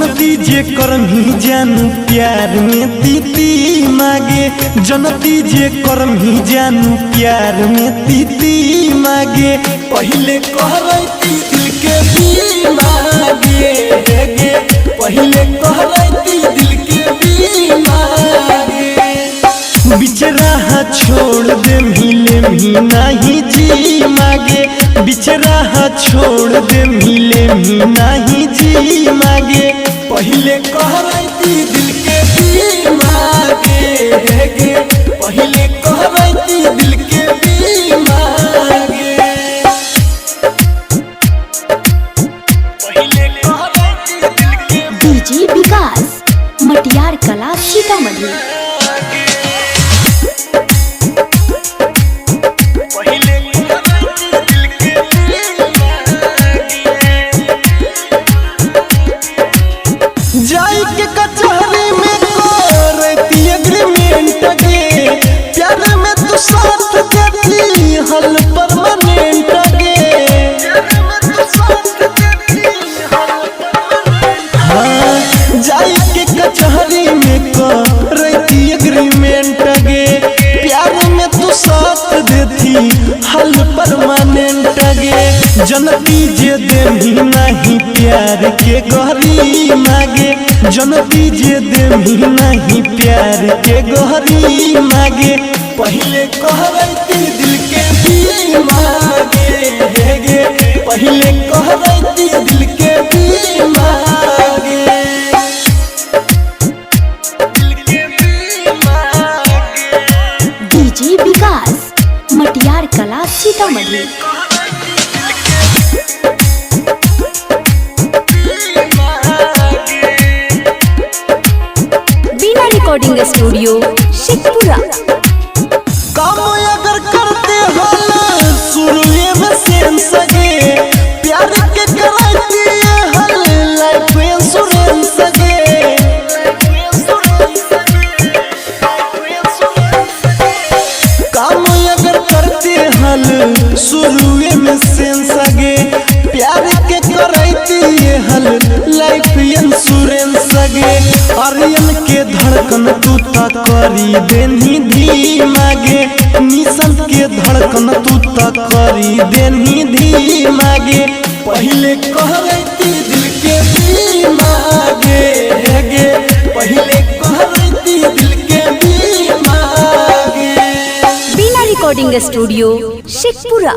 जनती जे करमी जानू प्यार में तीती मागे, जनती जे करमी जानू प्यार में तीती मागे। पहले कहती दिल के भी मागे गे, पहले कहती दिल के भी मागे। बिचरा छोड़ दे मिले भी नहीं जी मागे, बिचरा छोड़ दे मिले भी नहीं जी मागे। पहले कहती दिल के भी मागे गे, पहले कहती दिल के भी मागे। पहले कहती दिल के। डीजे विकास मटियार कला सीतामढ़ी। जाई के कचहरी में करती एग्रीमेंट गे, प्यार में तू साथ देती हल परमानेंट गे। हाँ जाई के कचहरी में करती एग्रीमेंट गे, प्यार में तू साथ देती हल परमानेंट गे। जनती जे देही नहीं प्यार के गहरी मागे, जनती जे देही नहीं प्यार के गहरी मागे। पहले कहती दिल के भी मागे गे, पहले कहती दिल के भी मागे। डीजे विकास मटियार कला सीतामढ़ी। बीना रिकॉर्डिंग स्टूडियो शेखपुरा। काम अगर करते हो शुरू में सेंस गे, प्यार के कराती हल लाइफ इंश्योरेंस गे। काम अगर करते हल शुरू में सेंस गे, प्यार के कराती हल लाइफ इंश्योरेंस गे। आर्यन के धड़कन तू तक करी देनी धी मागे, निशन के धड़कन तू तक करी देनी धी मागे। पहले कहती दिल के भी मागे गे, पहले कहती दिल के भी मागे। बीना रिकॉर्डिंग स्टूडियो शेखपुरा।